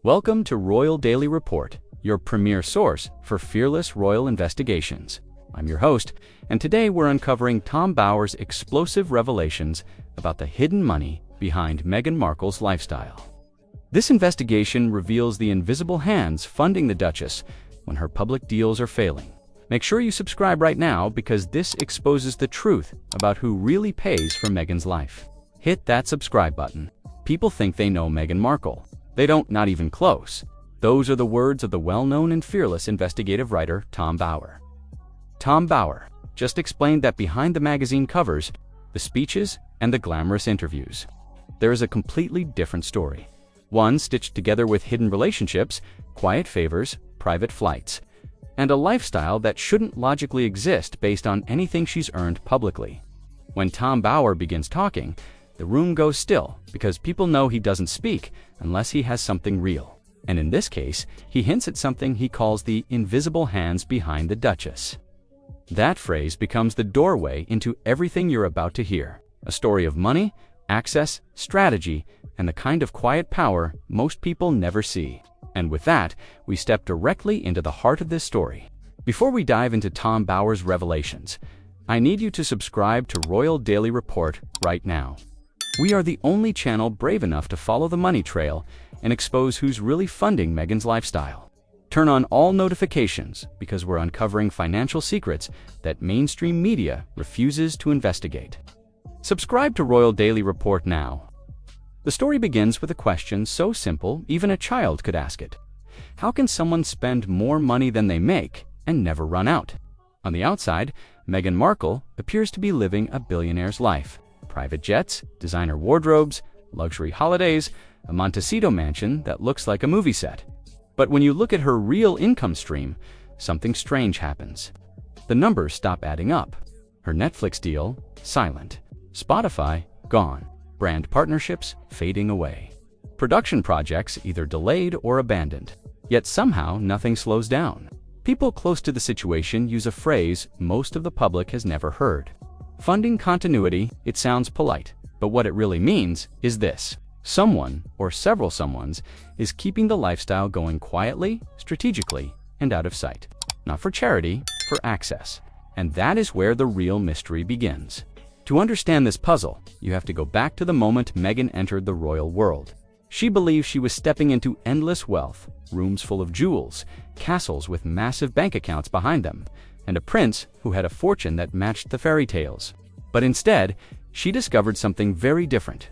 Welcome to Royal Daily Report, your premier source for fearless royal investigations. I'm your host, and today we're uncovering Tom Bower's explosive revelations about the hidden money behind Meghan Markle's lifestyle. This investigation reveals the invisible hands funding the Duchess when her public deals are failing. Make sure you subscribe right now because this exposes the truth about who really pays for Meghan's life. Hit that subscribe button. People think they know Meghan Markle. They don't, not even close. Those are the words of the well-known and fearless investigative writer Tom Bower. Tom Bower just explained that behind the magazine covers, the speeches, and the glamorous interviews, there is a completely different story. One stitched together with hidden relationships, quiet favors, private flights, and a lifestyle that shouldn't logically exist based on anything she's earned publicly. When Tom Bower begins talking, the room goes still because people know he doesn't speak unless he has something real. And in this case, he hints at something he calls the invisible hands behind the Duchess. That phrase becomes the doorway into everything you're about to hear. A story of money, access, strategy, and the kind of quiet power most people never see. And with that, we step directly into the heart of this story. Before we dive into Tom Bower's revelations, I need you to subscribe to Royal Daily Report right now. We are the only channel brave enough to follow the money trail and expose who's really funding Meghan's lifestyle. Turn on all notifications because we're uncovering financial secrets that mainstream media refuses to investigate. Subscribe to Royal Daily Report now. The story begins with a question so simple even a child could ask it. How can someone spend more money than they make and never run out? On the outside, Meghan Markle appears to be living a billionaire's life. Private jets, designer wardrobes, luxury holidays, a Montecito mansion that looks like a movie set. But when you look at her real income stream, something strange happens. The numbers stop adding up. Her Netflix deal, silent. Spotify, gone. Brand partnerships, fading away. Production projects either delayed or abandoned. Yet somehow nothing slows down. People close to the situation use a phrase most of the public has never heard. Funding continuity. It sounds polite, but what it really means is this. Someone, or several someones, is keeping the lifestyle going quietly, strategically, and out of sight. Not for charity, for access. And that is where the real mystery begins. To understand this puzzle, you have to go back to the moment Meghan entered the royal world. She believed she was stepping into endless wealth, rooms full of jewels, castles with massive bank accounts behind them, and a prince who had a fortune that matched the fairy tales. But instead, she discovered something very different.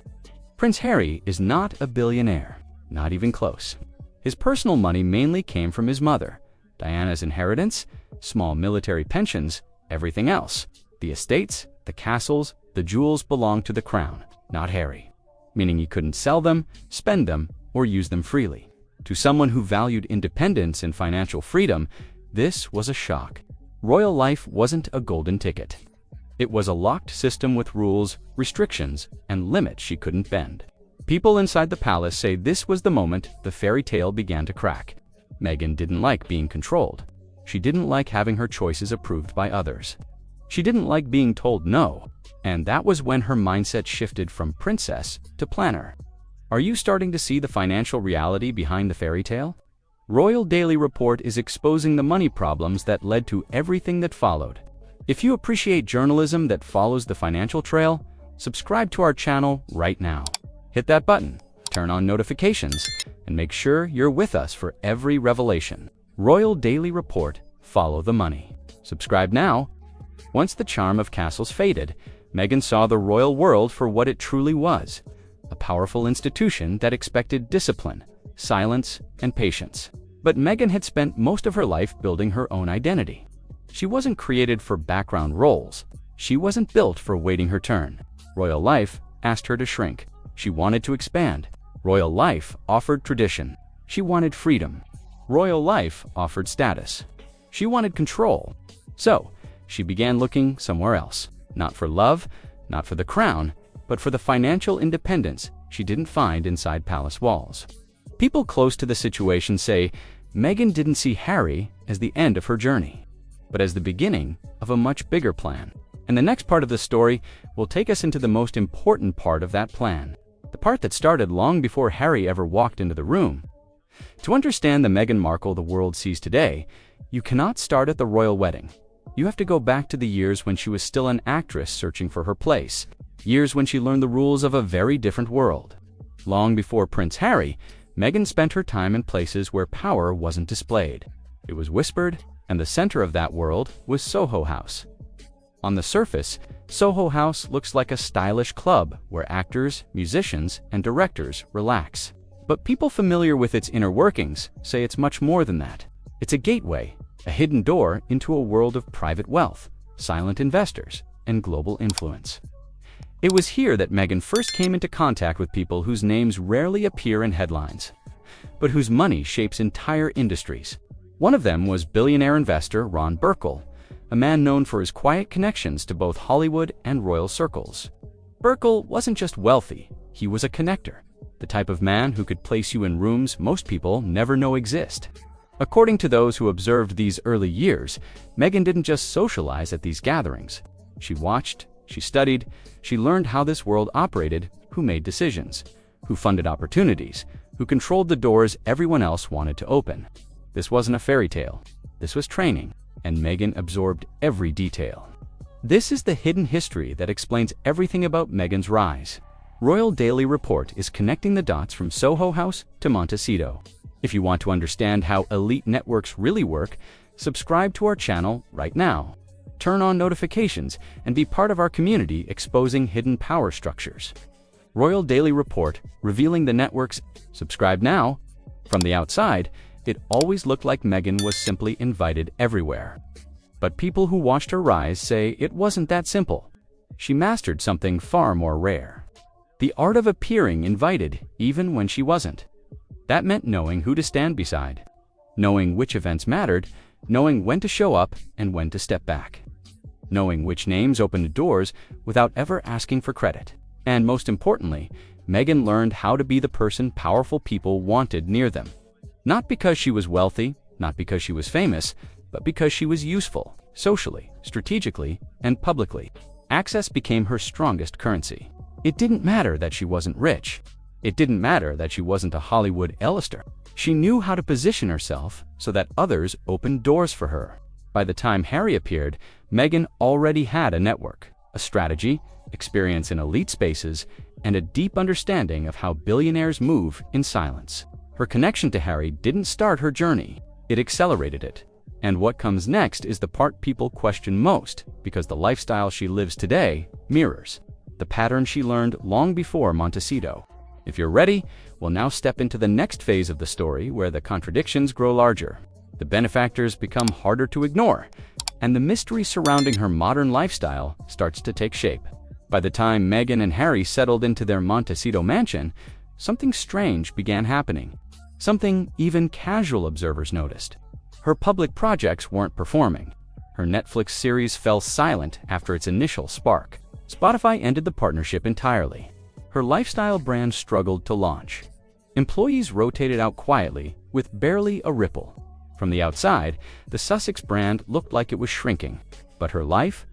Prince Harry is not a billionaire, not even close. His personal money mainly came from his mother, Diana's inheritance, small military pensions, everything else. The estates, the castles, the jewels belonged to the crown, not Harry, meaning he couldn't sell them, spend them, or use them freely. To someone who valued independence and financial freedom, this was a shock. Royal life wasn't a golden ticket. It was a locked system with rules, restrictions, and limits she couldn't bend. People inside the palace say this was the moment the fairy tale began to crack. Meghan didn't like being controlled. She didn't like having her choices approved by others. She didn't like being told no, and that was when her mindset shifted from princess to planner. Are you starting to see the financial reality behind the fairy tale? Royal Daily Report is exposing the money problems that led to everything that followed. If you appreciate journalism that follows the financial trail, subscribe to our channel right now. Hit that button, turn on notifications, and make sure you're with us for every revelation. Royal Daily Report, follow the money. Subscribe now. Once the charm of castles faded, Meghan saw the royal world for what it truly was, a powerful institution that expected discipline, silence, and patience. But Meghan had spent most of her life building her own identity. She wasn't created for background roles. She wasn't built for waiting her turn. Royal life asked her to shrink. She wanted to expand. Royal life offered tradition. She wanted freedom. Royal life offered status. She wanted control. So, she began looking somewhere else. Not for love, not for the crown, but for the financial independence she didn't find inside palace walls. People close to the situation say Meghan didn't see Harry as the end of her journey, but as the beginning of a much bigger plan. And the next part of the story will take us into the most important part of that plan. The part that started long before Harry ever walked into the room. To understand the Meghan Markle the world sees today, you cannot start at the royal wedding. You have to go back to the years when she was still an actress searching for her place, years when she learned the rules of a very different world. Long before Prince Harry, Meghan spent her time in places where power wasn't displayed. It was whispered, and the center of that world was Soho House. On the surface, Soho House looks like a stylish club where actors, musicians, and directors relax. But people familiar with its inner workings say it's much more than that. It's a gateway, a hidden door into a world of private wealth, silent investors, and global influence. It was here that Meghan first came into contact with people whose names rarely appear in headlines, but whose money shapes entire industries. One of them was billionaire investor Ron Burkle, a man known for his quiet connections to both Hollywood and royal circles. Burkle wasn't just wealthy, he was a connector, the type of man who could place you in rooms most people never know exist. According to those who observed these early years, Meghan didn't just socialize at these gatherings. She watched, she studied, she learned how this world operated, who made decisions, who funded opportunities, who controlled the doors everyone else wanted to open. This wasn't a fairy tale. This was training, and Meghan absorbed every detail. This is the hidden history that explains everything about Meghan's rise. Royal Daily Report is connecting the dots from Soho House to Montecito. If you want to understand how elite networks really work, subscribe to our channel right now. Turn on notifications and be part of our community exposing hidden power structures. Royal Daily Report, revealing the networks. Subscribe now. From the outside, it always looked like Meghan was simply invited everywhere. But people who watched her rise say it wasn't that simple. She mastered something far more rare: the art of appearing invited even when she wasn't. That meant knowing who to stand beside, knowing which events mattered, knowing when to show up and when to step back, knowing which names opened doors without ever asking for credit. And most importantly, Meghan learned how to be the person powerful people wanted near them. Not because she was wealthy, not because she was famous, but because she was useful, socially, strategically, and publicly. Access became her strongest currency. It didn't matter that she wasn't rich. It didn't matter that she wasn't a Hollywood A-lister. She knew how to position herself so that others opened doors for her. By the time Harry appeared, Meghan already had a network, a strategy, experience in elite spaces, and a deep understanding of how billionaires move in silence. Her connection to Harry didn't start her journey, it accelerated it. And what comes next is the part people question most, because the lifestyle she lives today mirrors the pattern she learned long before Montecito. If you're ready, we'll now step into the next phase of the story where the contradictions grow larger, the benefactors become harder to ignore, and the mystery surrounding her modern lifestyle starts to take shape. By the time Meghan and Harry settled into their Montecito mansion, something strange began happening. Something even casual observers noticed. Her public projects weren't performing. Her Netflix series fell silent after its initial spark. Spotify ended the partnership entirely. Her lifestyle brand struggled to launch. Employees rotated out quietly, with barely a ripple. From the outside, the Sussex brand looked like it was shrinking. But her life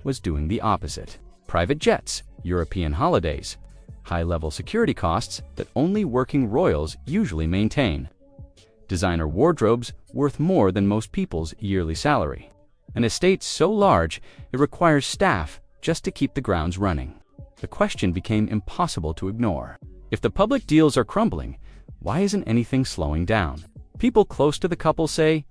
was doing the opposite. Private jets, European holidays, high-level security costs that only working royals usually maintain. Designer wardrobes worth more than most people's yearly salary. An estate so large, it requires staff just to keep the grounds running. The question became impossible to ignore. If the public deals are crumbling, why isn't anything slowing down? People close to the couple say,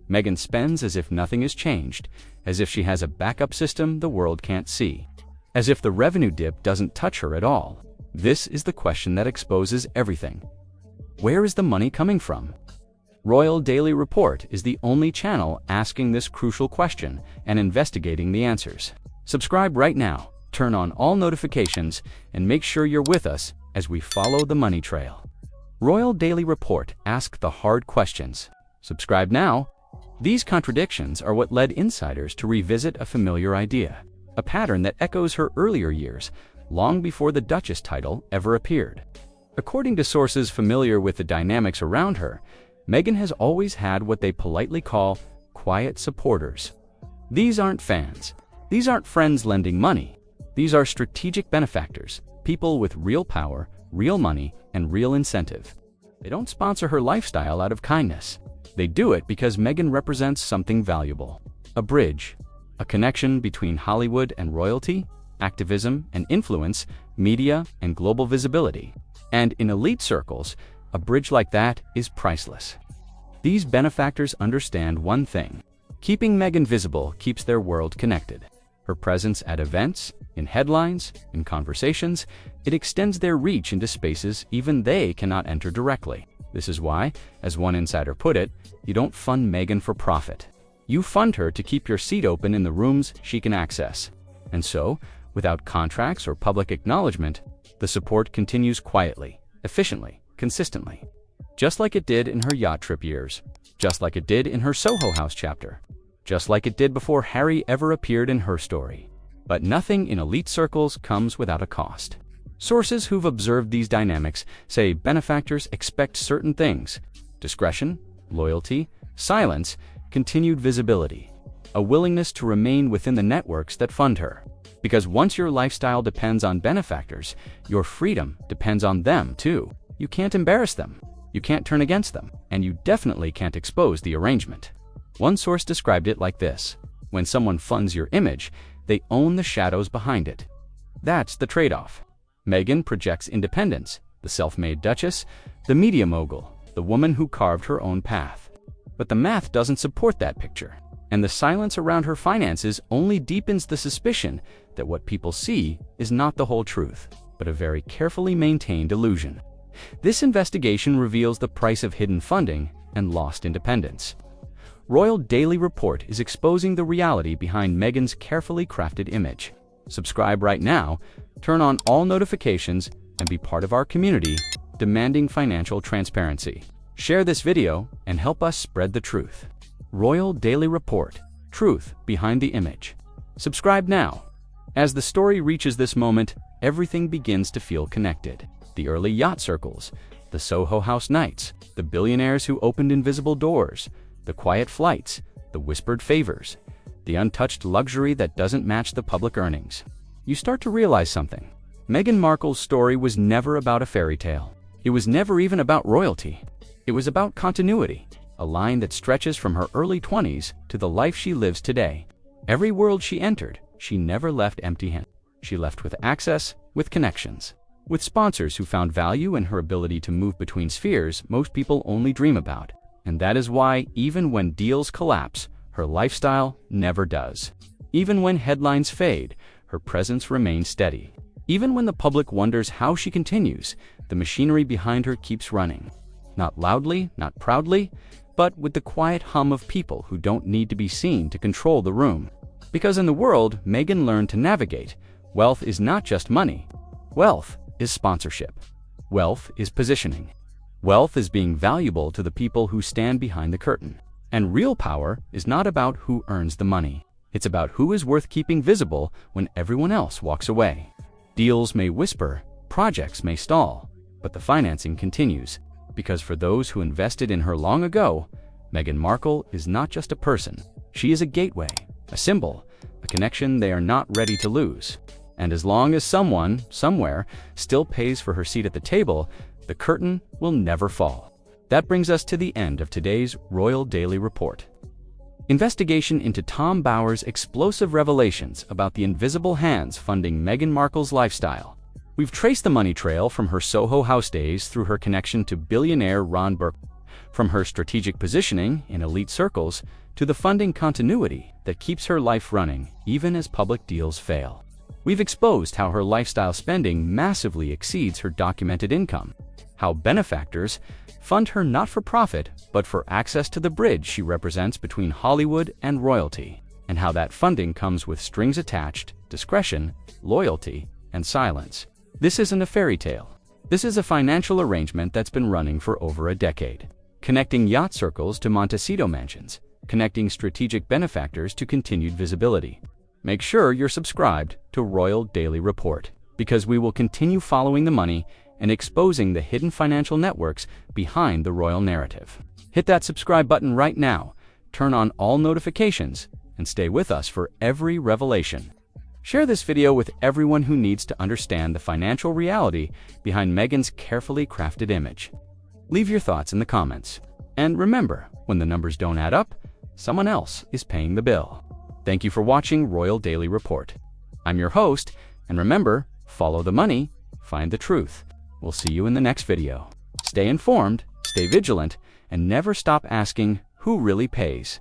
Meghan spends as if nothing has changed, as if she has a backup system the world can't see, as if the revenue dip doesn't touch her at all. This is the question that exposes everything. Where is the money coming from? Royal Daily Report is the only channel asking this crucial question and investigating the answers. Subscribe right now, turn on all notifications, and make sure you're with us as we follow the money trail. Royal Daily Report asks the hard questions. Subscribe now. These contradictions are what led insiders to revisit a familiar idea, a pattern that echoes her earlier years, long before the Duchess title ever appeared. According to sources familiar with the dynamics around her, Meghan has always had what they politely call quiet supporters. These aren't fans. These aren't friends lending money. These are strategic benefactors, people with real power, real money, and real incentive. They don't sponsor her lifestyle out of kindness. They do it because Meghan represents something valuable. A bridge, a connection between Hollywood and royalty, activism and influence, media and global visibility. And in elite circles, a bridge like that is priceless. These benefactors understand one thing. Keeping Meghan visible keeps their world connected. Her presence at events, in headlines, in conversations, it extends their reach into spaces even they cannot enter directly. This is why, as one insider put it, you don't fund Meghan for profit. You fund her to keep your seat open in the rooms she can access. And so, without contracts or public acknowledgement, the support continues quietly, efficiently, consistently. Just like it did in her yacht trip years. Just like it did in her Soho House chapter. Just like it did before Harry ever appeared in her story. But nothing in elite circles comes without a cost. Sources who've observed these dynamics say benefactors expect certain things: discretion, loyalty, silence, continued visibility, a willingness to remain within the networks that fund her. Because once your lifestyle depends on benefactors, your freedom depends on them too. You can't embarrass them, you can't turn against them, and you definitely can't expose the arrangement. One source described it like this: when someone funds your image, they own the shadows behind it. That's the trade-off. Meghan projects independence, the self-made duchess, the media mogul, the woman who carved her own path. But the math doesn't support that picture, and the silence around her finances only deepens the suspicion that what people see is not the whole truth, but a very carefully maintained illusion. This investigation reveals the price of hidden funding and lost independence. Royal Daily Report is exposing the reality behind Meghan's carefully crafted image. Subscribe right now, turn on all notifications, and be part of our community demanding financial transparency. Share this video and help us spread the truth. Royal Daily Report, truth behind the image. Subscribe now. As the story reaches this moment, everything begins to feel connected. The early yacht circles, the Soho House nights, the billionaires who opened invisible doors, the quiet flights, the whispered favors, the untouched luxury that doesn't match the public earnings. You start to realize something. Meghan Markle's story was never about a fairy tale. It was never even about royalty. It was about continuity, a line that stretches from her early 20s to the life she lives today. Every world she entered, she never left empty-handed. She left with access, with connections, with sponsors who found value in her ability to move between spheres most people only dream about. And that is why, even when deals collapse, her lifestyle never does. Even when headlines fade, her presence remains steady. Even when the public wonders how she continues, the machinery behind her keeps running. Not loudly, not proudly, but with the quiet hum of people who don't need to be seen to control the room. Because in the world Meghan learned to navigate, wealth is not just money. Wealth is sponsorship. Wealth is positioning. Wealth is being valuable to the people who stand behind the curtain. And real power is not about who earns the money. It's about who is worth keeping visible when everyone else walks away. Deals may whisper, projects may stall, but the financing continues. Because for those who invested in her long ago, Meghan Markle is not just a person. She is a gateway, a symbol, a connection they are not ready to lose. And as long as someone, somewhere, still pays for her seat at the table, the curtain will never fall. That brings us to the end of today's Royal Daily Report. Investigation into Tom Bower's explosive revelations about the invisible hands funding Meghan Markle's lifestyle. We've traced the money trail from her Soho House days through her connection to billionaire Ron Burke, from her strategic positioning in elite circles to the funding continuity that keeps her life running even as public deals fail. We've exposed how her lifestyle spending massively exceeds her documented income, how benefactors fund her not for profit, but for access to the bridge she represents between Hollywood and royalty, and how that funding comes with strings attached, discretion, loyalty, and silence. This isn't a fairy tale. This is a financial arrangement that's been running for over a decade, connecting yacht circles to Montecito mansions, connecting strategic benefactors to continued visibility. Make sure you're subscribed to Royal Daily Report, because we will continue following the money and exposing the hidden financial networks behind the royal narrative. Hit that subscribe button right now, turn on all notifications, and stay with us for every revelation. Share this video with everyone who needs to understand the financial reality behind Meghan's carefully crafted image. Leave your thoughts in the comments. And remember, when the numbers don't add up, someone else is paying the bill. Thank you for watching Royal Daily Report. I'm your host, and remember, follow the money, find the truth. We'll see you in the next video. Stay informed, stay vigilant, and never stop asking who really pays.